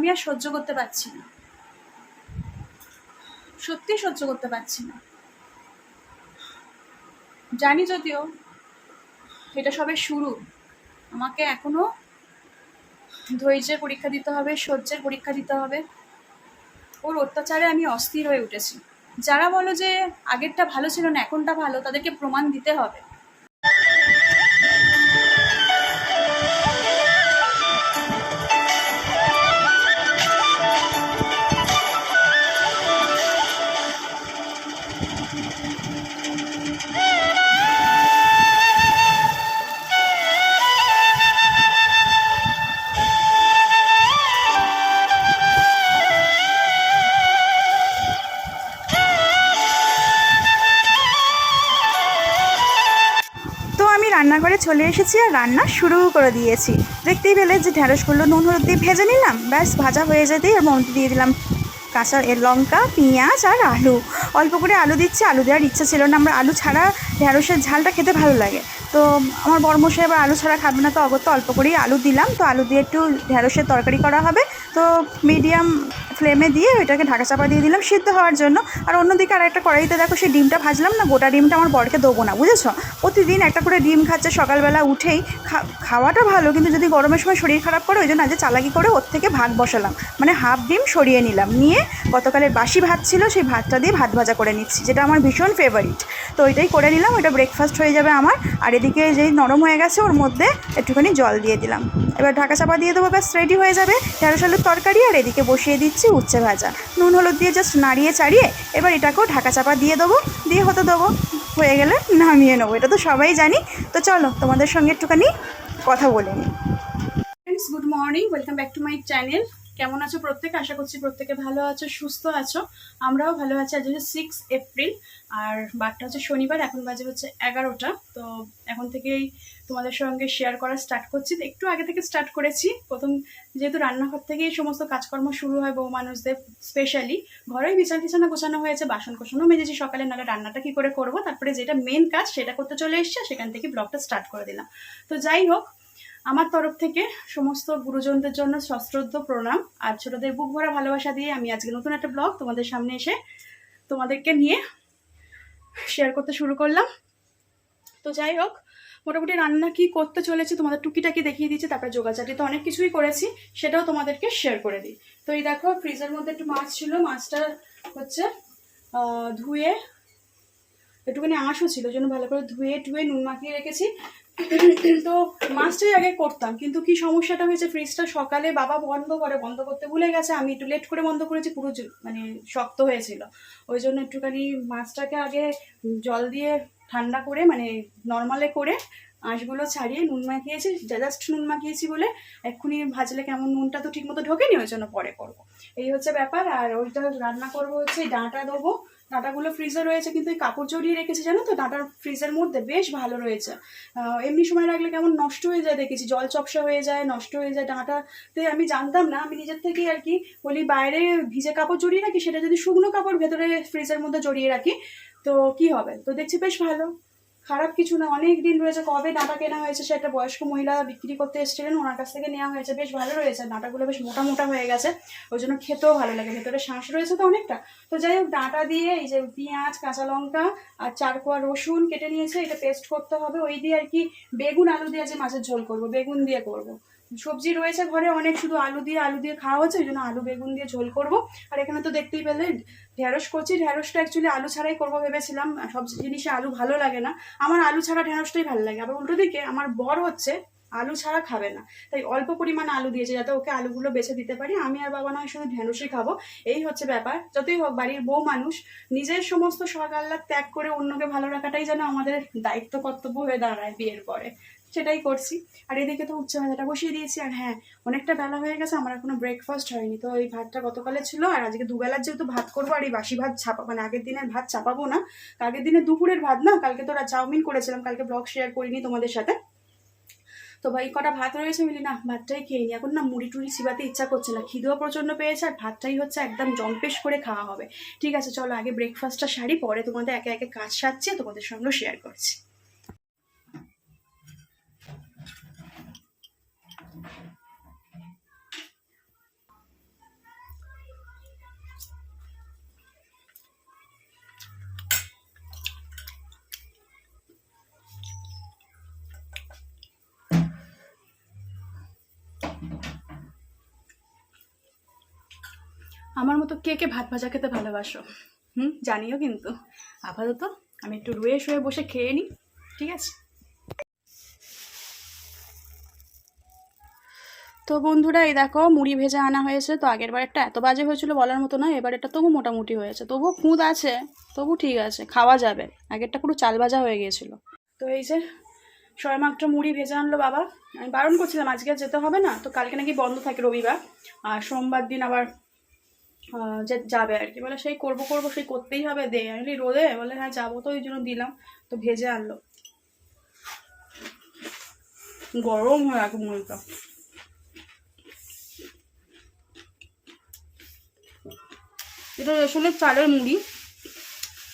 আমি আর সহ্য করতে পারছি না, সত্যি সহ্য করতে পারছি না। জানি যদিও এটা সবে শুরু, আমাকে এখনো ধৈর্যের পরীক্ষা দিতে হবে, সহ্যের পরীক্ষা দিতে হবে। ওর অত্যাচারে আমি অস্থির হয়ে উঠেছি। যারা বলো যে আগেরটা ভালো ছিল না এখনটা ভালো, তাদেরকে প্রমাণ দিতে হবে। রান্নাঘরে চলে এসেছি আর রান্না শুরু করে দিয়েছি। দেখতেই পেলে যে ঢেঁড়সগুলো নুন হলুদ দিয়ে ভেজে নিলাম, ব্যাস ভাজা হয়ে যেতেই এর মধ্যে দিয়ে দিলাম কাঁচা লঙ্কা, পেঁয়াজ আর আলু। অল্প করে আলু দিচ্ছি, আলু দেওয়ার ইচ্ছা ছিল না, আমার আলু ছাড়া ঢেঁড়সের ঝালটা খেতে ভালো লাগে। তো আমার বড়মশাই আবার আলু ছাড়া খাবে না, তো অগত্যা অল্প করেই আলু দিলাম। তো আলু দিয়ে একটু ঢেঁড়সের তরকারি করা হবে, তো মিডিয়াম ফ্লেমে দিয়ে ওইটাকে ঢাকা চাপা দিয়ে দিলাম সিদ্ধ হওয়ার জন্য। আর অন্যদিকে আর একটা কড়াইতে দেখো সেই ডিমটা ভাজলাম না, গোটা ডিমটা আমার বরকে দেবো না, বুঝেছো? প্রতিদিন একটা করে ডিম খাচ্ছে সকালবেলা উঠেই। খাওয়াটা ভালো, কিন্তু যদি গরমের সময় শরীর খারাপ করে, ওই জন্য আজ চালাকি করে ওর থেকে ভাগ বসালাম, মানে হাফ ডিম সরিয়ে নিলাম, নিয়ে গতকালের বাসি ভাত ছিল সেই ভাতটা দিয়ে ভাত ভাজা করে নিচ্ছি, যেটা আমার ভীষণ ফেভারিট। তো ওইটাই করে নিলাম, ওইটা ব্রেকফাস্ট হয়ে যাবে আমার। আর এদিকে যেই নরম হয়ে গেছে ওর মধ্যে একটুখানি জল দিয়ে দিলাম, এবার ঢাকা চাপা দিয়ে দেবো, ব্যাস রেডি হয়ে যাবে ঢেঁড়স আলুর তরকারি। আর এদিকে বসিয়ে দিচ্ছি উচ্ছে ভাজা, নুন হলুদ দিয়ে জাস্ট নাড়িয়ে চাড়িয়ে এবার এটাকেও ঢাকা চাপা দিয়ে দেবো, দিয়ে হতে দেবো, হয়ে গেলে নামিয়ে নেবো। এটা তো সবাই জানি। তো চলো তোমাদের সঙ্গে একটুখানি কথা বলে নিই। Friends, good morning, welcome back to my channel. কেমন আছো প্রত্যেকে? আশা করছি প্রত্যেকে ভালো আছো, সুস্থ আছো। আমরাও ভালো আছি। আজ হচ্ছে 6 এপ্রিল আর বারটা হচ্ছে শনিবার, এখন বাজে হচ্ছে 11টা। তো এখন থেকেই তোমাদের সঙ্গে শেয়ার করা স্টার্ট করছি। একটু আগে থেকে স্টার্ট করেছি, প্রথম যেহেতু রান্নাঘর থেকেই সমস্ত কাজকর্ম শুরু হয় বউ মানুষদের। স্পেশালি ঘরেই বিছানা গোছানো হয়েছে, বাসন কোসনও মেজেছি সকালে, নাহলে রান্নাটা কি করে করবো। তারপরে যেটা মেন কাজ সেটা করতে চলে এসছে, সেখান থেকে ব্লগটা স্টার্ট করে দিলাম। তো যাই হোক, আমার তরফ থেকে সমস্ত গুরুজনদের জন্য সশ্রদ্ধ প্রণাম আর ছোটদের বুক ভরা ভালোবাসা দিয়ে আমি আজকে নতুন একটা ব্লগ তোমাদের সামনে এসে তোমাদেরকে নিয়ে শেয়ার করতে শুরু করলাম। তো যাই হোক, মোটামুটি রান্না কি করতে চলেছি তোমাদের টুকিটাকি দেখিয়ে দিচ্ছি, তারপরে যোগাচাটি তো অনেক কিছুই করেছি, সেটাও তোমাদেরকে শেয়ার করে দিই। তো এই দেখো, ফ্রিজের মধ্যে একটু মাছ ছিল, মাছটা হচ্ছে ধুয়ে, একটুখানি আঁশও ছিল, জন্য ভালো করে ধুয়ে নুন মাখিয়ে রেখেছি। তো মাছটাই আগে করতাম, কিন্তু কি সমস্যাটা হয়েছে, ফ্রিজটা সকালে বাবা বন্ধ করতে ভুলে গেছে, আমি একটু লেট করে বন্ধ করেছি, পুরো মানে শক্ত হয়েছিল। ওই জন্য একটুখানি মাছটাকে আগে জল দিয়ে ঠান্ডা করে, মানে নর্মালে করে আঁশগুলো ছাড়িয়ে নুন মাখিয়েছি, জাস্ট নুন মাখিয়েছি বলে এক্ষুনি ভাজলে কেমন নুনটা তো ঠিক মতো ঢোকেনি, ওই জন্য পরে করবো, এই হচ্ছে ব্যাপার। আর ওইটা রান্না করবো হচ্ছে ডাঁটা দেবো। ডাঁটাগুলো ফ্রিজে রয়েছে, কিন্তু এই কাপড় জড়িয়ে রেখেছি জানো তো, ডাঁটার ফ্রিজের মধ্যে বেশ ভালো রয়েছে। এমনি সময় রাখলে কেমন নষ্ট হয়ে যায় দেখেছি, জল চপসা হয়ে যায়, নষ্ট হয়ে যায় ডাঁটাতে। আমি জানতাম না, আমি নিজের থেকেই আর কি বলি বাইরে ভিজে কাপড় জড়িয়ে রাখি, সেটা যদি শুকনো কাপড় ভেতরে ফ্রিজের মধ্যে জড়িয়ে রাখি তো কি হবে। তো দেখছি বেশ ভালো, খারাপ কিছু না, অনেক দিন রয়েছে। কবে ডাঁটা কেনা হয়েছে, সে একটা বয়স্ক মহিলা বিক্রি করতে এসেছিলেন, ওনার কাছ থেকে নেওয়া হয়েছে, বেশ ভালো রয়েছে। ডাঁটাগুলো বেশ মোটা মোটা হয়ে গেছে, ওই জন্য খেতেও ভালো লাগে, ভেতরে শাঁস রয়েছে তো অনেকটা। তো যাই হোক, ডাঁটা দিয়ে এই যে পেঁয়াজ, কাঁচা লঙ্কা আর 4 কোয়া রসুন কেটে নিয়েছে, এটা পেস্ট করতে হবে। ওই দিয়ে আর কি বেগুন আলু দিয়ে যে মাছের ঝোল করবো, বেগুন দিয়ে করবো। সবজি রয়েছে ঘরে অনেক, শুধু আলু দিয়ে খাওয়া হচ্ছে, ওই জন্য আলু বেগুন দিয়ে ঝোল করবো। আর এখানে তো দেখতেই পেলে ঢেঁড়স করছি। ঢেঁড়সটা অ্যাকচুয়ালি আলু ছাড়াই করবো ভেবেছিলাম, সব জিনিসে আলু ভালো লাগে না, আমার আলু ছাড়া ঢেঁড়সটাই ভালো লাগে। আবার উল্টো দিকে আমার বর হচ্ছে আলু ছাড়া খাবে না, তাই অল্প পরিমাণে আলু দিয়েছে যাতে ওকে আলুগুলো বেছে দিতে পারি, আমি আর বাবা নয় শুধু ঢেঁড়সই খাবো। এই হচ্ছে ব্যাপার। যতই হোক বাড়ির বউ মানুষ, নিজের সমস্ত শখ আহ্লাদ ত্যাগ করে অন্যকে ভালো রাখাটাই যেন আমাদের দায়িত্ব কর্তব্য হয়ে দাঁড়ায় বিয়ের পরে, সেটাই করছি। আর এদিকে তো উচ্ছে ভাজাটা বসিয়ে দিয়েছি। আর হ্যাঁ, অনেকটা বেলা হয়ে গেছে, আমার এখনো ব্রেকফাস্ট হয়নি। তো এই ভাতটা গতকালে ছিল, আর আজকে দুবেলার যেহেতু ভাত করবো, আর এই বাসি ভাত মানে আগের দিনের ভাত চাপাবো না, আগের দিনের দুপুরের ভাত না, কালকে তো চাউমিন করেছিলাম, কালকে ব্লগ শেয়ার করিনি তোমাদের সাথে। তো ভাই কটা ভাত রয়েছে, মিলি না ভাতটাই খেয়ে নি, এখন না মুড়ি টুড়ি চিবাতে ইচ্ছা করছে না, খিদেও প্রচন্ড পেয়েছে, আর ভাতটাই হচ্ছে একদম জম্পেশ করে খাওয়া হবে। ঠিক আছে চলো, আগে ব্রেকফাস্টটা সারি, পরে তোমাদের একে একে কাজ সারছি, তোমাদের সঙ্গে শেয়ার করছি। আমার মতো কে কে ভাত ভাজা খেতে ভালোবাসো জানিও কিন্তু। আপাতত আমি একটু রুয়ে শুয়ে বসে খেয়ে নিই, ঠিক আছে? তো বন্ধুরা, এই দেখো মুড়ি ভেজে আনা হয়েছে। তো আগের বার একটা এত বাজে হয়েছিল বলার মতো না, এবার এটা তবু মোটামুটি হয়েছে, তবু খুঁত আছে, তবু ঠিক আছে, খাওয়া যাবে। আগেরটা পুরো চাল ভাজা হয়ে গিয়েছিল। তো এই যে সবেমাত্র মুড়ি ভেজে আনলো বাবা। আমি বারণ করছিলাম আজকে যেতে হবে না, তো কালকে নাকি বন্ধ থাকে রবিবার, আর সোমবার দিন আবার যে যাবে আর কি। বলে সেই করবো সেই করতেই হবে, দে। আমি বলি রোদে? বলে হ্যাঁ যাবো, তো ওই জন্য দিলাম। তো ভেজে আনলো, গরম হয়ে আছে মুড়িটা। এটা রেশনের চালের মুড়ি।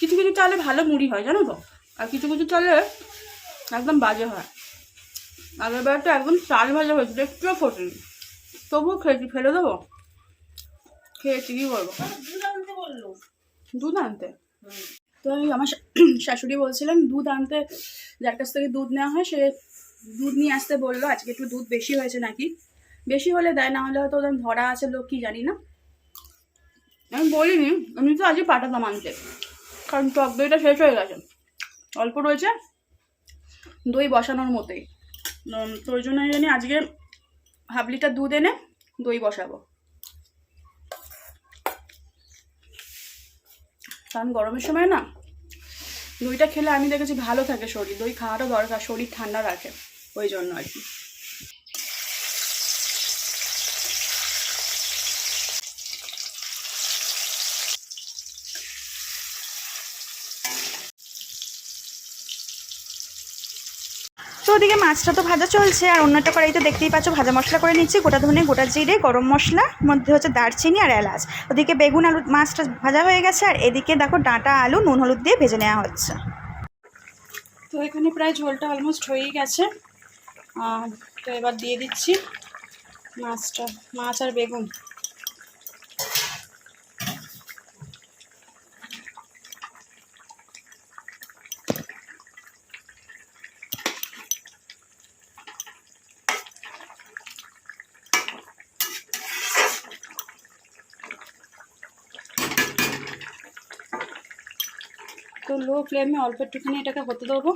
কিছু কিছু চালে ভালো মুড়ি হয় জানো তো, আর কিছু কিছু চালে একদম বাজে হয়। আগের বারটা একদম চাল ভাজা হয়েছিল, একটুও ফোটেনি, তবুও খেয়েছি। ফেলে দেবো? খেয়েছি, কি করবো। দুধ আনতে? তো আমার শাশুড়ি বলছিলেন দুধ আনতে, যার কাছ থেকে দুধ নেওয়া হয় সে দুধ নিয়ে আসতে বললো। আজকে একটু দুধ বেশি হয়েছে নাকি, বেশি হলে দেয়, না হলে হয়তো ওদের ধরা আছে লোক, কি জানি না। আমি বলিনি, আমি তো আজকে পাঠাতাম আনতে, কারণ টক দইটা শেষ হয়ে গেছে, অল্প রয়েছে, দই বসানোর মতোই। তো ওই জন্য জানি আজকে হাফ লিটার দুধ এনে দই বসাবো, কারণ গরমের সময় না দইটা খেলে আমি দেখেছি ভালো থাকে শরীর। দই খাওয়াটা দরকার, শরীর ঠান্ডা রাখে, ওই জন্য আর কি। তো ওদিকে মাছটা তো ভাজা চলছে, আর অন্যটা কড়াইতে দেখতেই পাচ্ছ ভাজা মশলা করে নিচ্ছি। গোটা ধনে, গোটা জিরে, গরম মশলা, মধ্যে হচ্ছে দারচিনি আর এলাচ। ওদিকে বেগুন আলু মাছটা ভাজা হয়ে গেছে, আর এদিকে দেখো ডাঁটা আলু নুন হলুদ দিয়ে ভেজে নেওয়া হচ্ছে। তো এখানে প্রায় ঝোলটা অলমোস্ট হয়েই গেছে। তো এবার দিয়ে দিচ্ছি মাছ আর বেগুন। তো লো ফ্লেমে অল্প একটুখানি এটাকে হতে দেবো।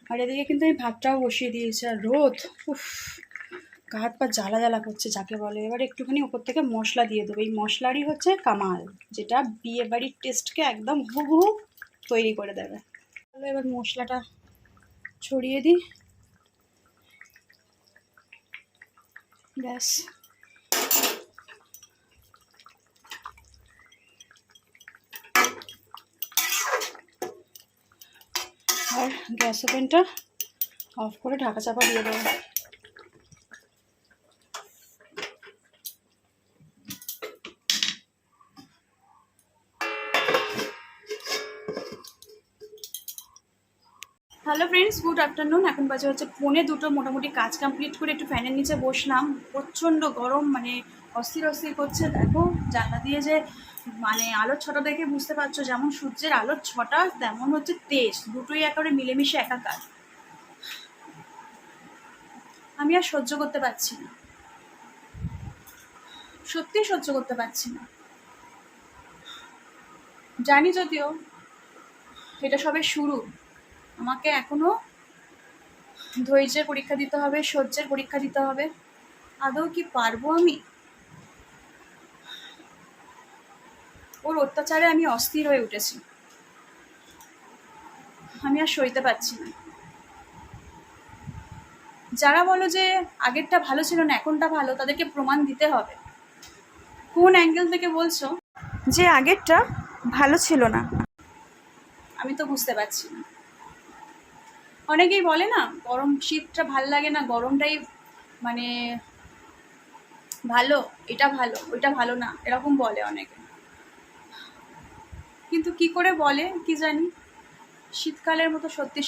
আর এদিকে কিন্তু আমি ভাতটাও বসিয়ে দিয়েছি, আর রোদ, উফ, গা হাত পা জ্বালা জ্বালা করছে যাকে বলে। এবার একটুখানি উপর থেকে মশলা দিয়ে দেবো। এই মশলারই হচ্ছে কামাল, যেটা বিয়ে বাড়ির টেস্টকে একদম হুবহু তৈরি করে দেবে। তাহলে এবার মশলাটা ছড়িয়ে দিই, ব্যাস। আর গ্যাস ওভেনটা অফ করে ঢাকা চাপা দিয়ে দেবো। Hello friends, good afternoon. এখন বাজে হচ্ছে 1:45। মোটামুটি কাজ কমপ্লিট করে একটু ফ্যানের নিচে বসলাম। প্রচণ্ড গরম, মানে অস্থির অস্থির করছে। দেখো জানলা দিয়ে যে মানে আলোর ছটা দেখে বুঝতে পারছো, যেমন সূর্যের আলোর ছটা তেমন হচ্ছে তেজ, দুটোই একেবারে মিলেমিশে একাকার। আমি আর সহ্য করতে পারছি না, সত্যি সহ্য করতে পারছি না। জানি যদিও এটা সবে শুরু, আমাকে এখনো ধৈর্যের পরীক্ষা দিতে হবে, সহ্যের পরীক্ষা দিতে হবে। আদৌ কি পারবো আমি? ওর অত্যাচারে আমি অস্থির হয়ে উঠেছি, আমি আর সইতে পারছি না। যারা বলো যে আগেরটা ভালো ছিল না এখনটা ভালো, তাদেরকে প্রমাণ দিতে হবে। কোন অ্যাঙ্গেল থেকে বলছো যে আগেরটা ভালো ছিল না? আমি তো বুঝতে পারছি না। অনেকেই বলে না গরম শীতটা ভাল লাগে না, গরমটাই মানে ভালো, এটা ভালো ওইটা ভালো না, এরকম বলে অনেকে। কিন্তু কি করে বলে কি জানি, শীতকালের মতো সত্যি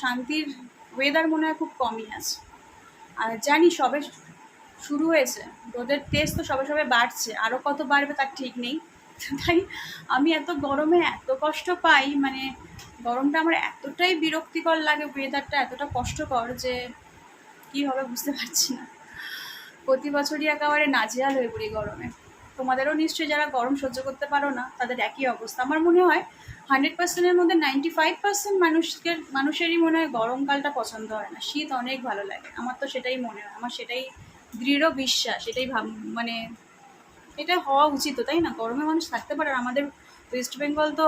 শান্তির ওয়েদার মনে হয় খুব কমই আছে। আর জানি সবে শুরু হয়েছে, রোদের তেজ তো সবে সবে বাড়ছে, আরও কত বাড়বে তার ঠিক নেই। তাই আমি এত গরমে এত কষ্ট পাই, মানে গরমটা আমার এতটাই বিরক্তিকর লাগে, ওয়েদারটা এতটা কষ্টকর যে কী হবে বুঝতে পারছি না। প্রতি বছরই একেবারে নাজেহাল হয়ে পড়ি গরমে। তোমাদেরও নিশ্চয়ই যারা গরম সহ্য করতে পারো না তাদের একই অবস্থা। আমার মনে হয় 100%-এর মধ্যে 95% মানুষেরই মনে হয় গরমকালটা পছন্দ হয় না, শীত অনেক ভালো লাগে। আমার তো সেটাই মনে হয়, আমার সেটাই দৃঢ় বিশ্বাস, এটাই মানে এটা হওয়া উচিত, তাই না? গরমে মানুষ থাকতে পারে। আর আমাদের ওয়েস্ট বেঙ্গল তো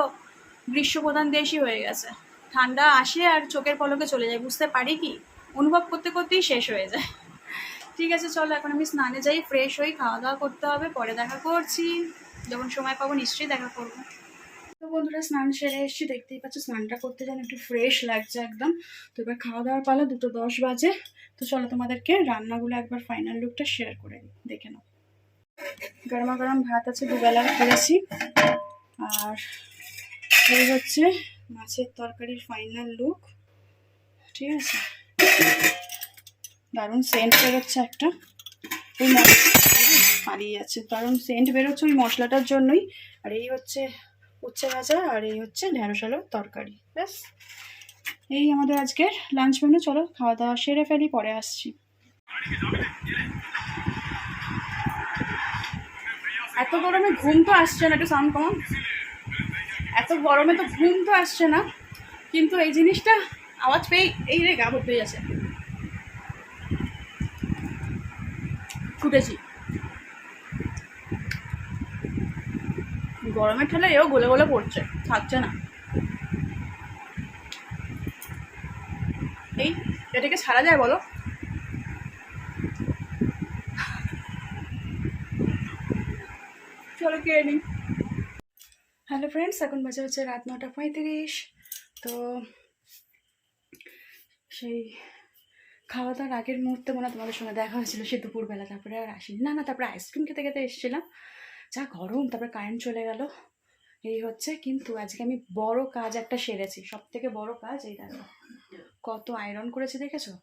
গ্রীষ্মপ্রধান দেশই হয়ে গেছে। ঠান্ডা আসে আর চোখের পলকে চলে যায়, বুঝতে পারি কি, অনুভব করতে করতেই শেষ হয়ে যায়। ঠিক আছে, চলো এখন আমি স্নানে যাই, ফ্রেশ হই, খাওয়া দাওয়া করতে হবে, পরে দেখা করছি। যখন সময় পাবো নিশ্চয়ই দেখা করবো। তো বন্ধুরা, স্নান সেরে এসেছি, দেখতেই পাচ্ছ স্নানটা করতে যেন একটু ফ্রেশ লাগছে একদম। তো এবার খাওয়া দাওয়ার পালা, 2:10 বাজে। তো চলো তোমাদেরকে রান্নাগুলো একবার ফাইনাল লুকটা শেয়ার করে দিই, দেখে নাও। গরমা গরম ভাত আছে, দুবেলার করেছি। আর এই হচ্ছে মাছের তরকারির ফাইনাল লুক। ঠিক আছে, দারুণ সেন্ট বেরোচ্ছে একটা, ওই পালিয়ে যাচ্ছে, দারুণ সেন্ট বেরোচ্ছে ওই মশলাটার জন্যই। আর এই হচ্ছে উচ্ছে ভাজা, আর এই হচ্ছে ঢেঁড়স আলুর তরকারি। ব্যাস, এই আমাদের আজকের লাঞ্চ মেনু। চলো খাওয়া দাওয়া সেরে ফেলি, পরে আসছি। এত গরমে ঘুম তো আসছে না, একটু সাউন্ড কম। এত গরমে তো ঘুম তো আসছে না, কিন্তু এই জিনিসটা আওয়াজ পেয়ে এই রে গা ভর্তি হয়ে যাচ্ছে। ফুটেছি গরমের ঠেলায়, এও গলে গলে পড়ছে, থাকছে না। এই এটাকে ছাড়া যায় বলো? চলো কে নিই। হ্যালো ফ্রেন্ডস, এখন বাজে হচ্ছে রাত 9:35। তো সেই খাওয়া দাওয়ার আগের মুহূর্তে মনে হয় তোমাদের সঙ্গে দেখা হয়েছিল, সে দুপুরবেলা। তারপরে আর আসিনি, না তারপরে আইসক্রিম খেতে খেতে এসেছিলাম, যা গরম, তারপরে কারেন্ট চলে গেল। এই হচ্ছে, কিন্তু আজকে আমি বড় কাজ একটা সেরেছি, সব থেকে বড় কাজ। এই দেখো কত আয়রন করেছি, দেখেছো?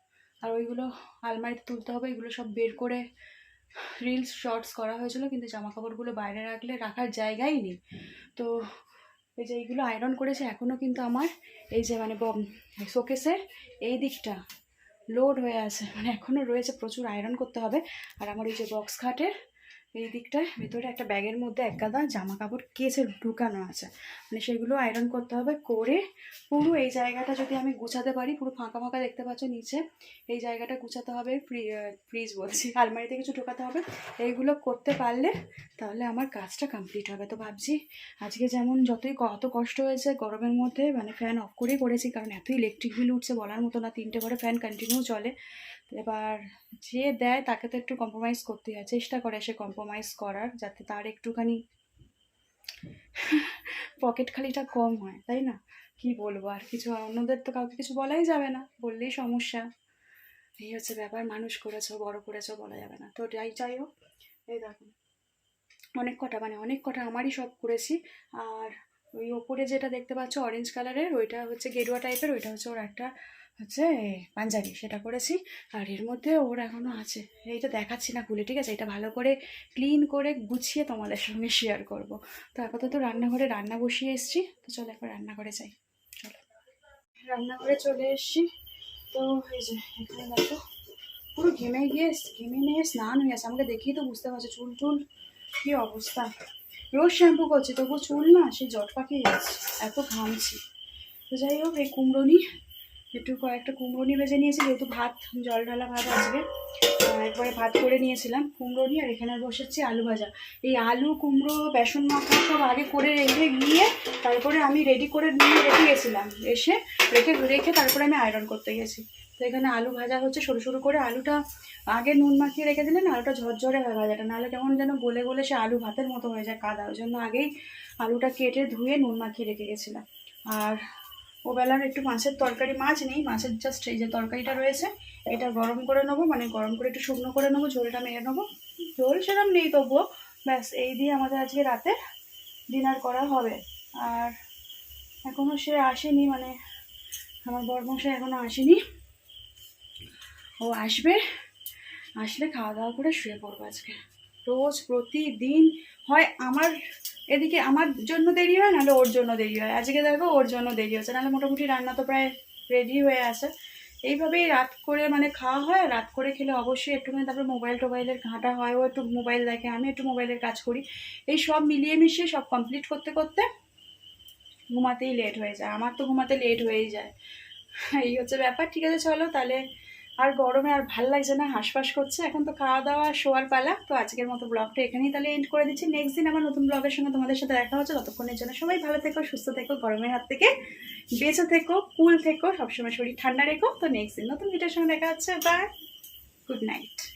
আর ওইগুলো আলমারিতে তুলতে হবে, এগুলো সব বের করে রিলস শর্টস করা হয়েছিল, কিন্তু জামা কাপড়গুলো বাইরে রাখলে রাখার জায়গাই নেই। তো এই যে এইগুলো আয়রন করেছে, এখনও কিন্তু আমার এই যে মানে শোকেসের এই দিকটা লোড হয়ে আছে, মানে এখনও রয়েছে, প্রচুর আয়রন করতে হবে। আর আমার এই যে বক্স খাটের এই দিকটায় ভেতরে একটা ব্যাগের মধ্যে এক গাদা জামা কাপড় কেচে ঢুকানো আছে, মানে সেগুলো আয়রন করতে হবে। করে পুরো এই জায়গাটা যদি আমি গুছাতে পারি, পুরো ফাঁকা ফাঁকা দেখতে পাচ্ছ নিচে, এই জায়গাটা গুছাতে হবে। ফ্রিজ বলছি, আলমারিতে কিছু ঢোকাতে হবে। এইগুলো করতে পারলে তাহলে আমার কাজটা কমপ্লিট হবে। তো ভাবছি আজকে যেমন যতই কত কষ্ট হয়েছে গরমের মধ্যে, মানে ফ্যান অফ করেই করেছি, কারণ এত ইলেকট্রিক বিল উঠছে বলার মতো না। 3টে করে ফ্যান কন্টিনিউ চলে। এবার যে দেয় তাকে তো একটু কম্প্রোমাইজ করতে হয়, চেষ্টা করে সে কম্প্রোমাইজ করার, যাতে তার একটুখানি পকেট খালিটা কম হয়, তাই না? কি বলবো আর কিছু, অন্যদের তো কাউকে কিছু বলাই যাবে না, বললেই সমস্যা। এই হচ্ছে ব্যাপার, মানুষ করেছো বড় করেছো বলা যাবে না। তো যাই হোক, এই দেখো অনেক কটা আমারই সব করেছি। আর ওই ওপরে যেটা দেখতে পাচ্ছ অরেঞ্জ কালারের, ওইটা হচ্ছে গেরুয়া টাইপের, ওইটা হচ্ছে ওর একটা হচ্ছে পাঞ্জাবি, সেটা করেছি। আর এর মধ্যে ওর এখনও আছে, এইটা দেখাচ্ছি না খুলে, ঠিক আছে? এটা ভালো করে ক্লিন করে গুছিয়ে তোমাদের সঙ্গে শেয়ার করব। তো আপাতত রান্নাঘরে রান্না বসিয়ে এসেছি, তো চলো একবার রান্নাঘরে যাই। চলো, রান্নাঘরে চলে এসেছি। তো এই যে এখানে দেখো পুরো ঘেমে নিয়ে স্নান হয়ে আছে, আমাকে দেখেই তো বুঝতে পারছো চুল টুল কি অবস্থা। রোজ শ্যাম্পু করছি, তবু চুল না সেই জট পাকিয়ে যাচ্ছে, এত ঘামছি। তো যাই হোক, এই কুমড়োনি একটু কয়েকটা কুমড়োনি ভেজে নিয়েছি, যেহেতু ভাত জল ঢালা ভাত আজকে, একবারে ভাত করে নিয়েছিলাম কুমড়োনি। আর এখানে বসেছি আলু ভাজা। এই আলু কুমড়ো বেসন মাখা সব আগে করে রেখে গিয়ে তারপরে আমি রেডি করে নিয়ে রেখে গেছিলাম, এসে রেখে তারপরে আমি আয়রন করতে গেছি। তো এখানে আলু ভাজা হচ্ছে সরু সরু করে। আলুটা আগে নুন মাখিয়ে রেখে দিলে না আলুটা ঝরঝরে হয় ভাজাটা, নাহলে কেমন যেন গলে গলে সে আলু ভাতের মতো হয়ে যায় কাদা। ওই জন্য আগেই আলুটা কেটে ধুয়ে নুন মাখিয়ে রেখে গেছিলাম। আর ওবেলার একটু মাছের তরকারি, মাছ নেই, মাছের জাস্ট এই যে তরকারিটা রয়েছে, এটা গরম করে নেবো, মানে গরম করে একটু শুকনো করে নেবো, ঝোলটা মেরে নেবো। ঝোল সেরকম নেই তবুও, ব্যাস এই দিয়ে আমাদের আজকে রাতে ডিনার করা হবে। আর এখনও সে আসেনি, মানে আমার বরমশাই এখনও আসেনি, ও আসবে, আসলে খাওয়া দাওয়া করে শুয়ে পড়বো। আজকে রোজ প্রতিদিন হয় আমার এদিকে আমার জন্য দেরি হয়, নাহলে ওর জন্য দেরি হয়। আজকে দেখো ওর জন্য দেরি হচ্ছে, নাহলে মোটামুটি রান্না তো প্রায় রেডি হয়ে আছে। এইভাবেই রাত করে মানে খাওয়া হয়। আর রাত করে খেলে অবশ্যই একটুখানি তারপরে টোবাইলের ঘাঁটা হয়, ও একটু মোবাইল দেখে, আমি একটু মোবাইলের কাজ করি। এই সব মিলিয়ে মিশিয়ে সব কমপ্লিট করতে করতে ঘুমাতেই লেট হয়ে যায়। আমার তো ঘুমাতে লেট হয়েই যায়। এই হচ্ছে ব্যাপার। ঠিক আছে, চলো তাহলে। আর গরমে আর ভাল লাগছে না, হাঁসফাঁস করছে। এখন তো খাওয়া দাওয়া শোয়ার পালা। তো আজকের মতো ব্লগটা এখানেই তাহলে এন্ড করে দিচ্ছি। নেক্সট দিন আমার নতুন ব্লগের সঙ্গে তোমাদের সাথে দেখা হচ্ছে। ততক্ষণের জন্য সবাই ভালো থেকো, সুস্থ থেকো, গরমের হাত থেকে বেঁচে থেকো, কুল থেকো, সবসময় শরীর ঠান্ডা রেখো। তো নেক্সট দিন নতুন ভিডিওর সঙ্গে দেখা হচ্ছে। Bye, good night.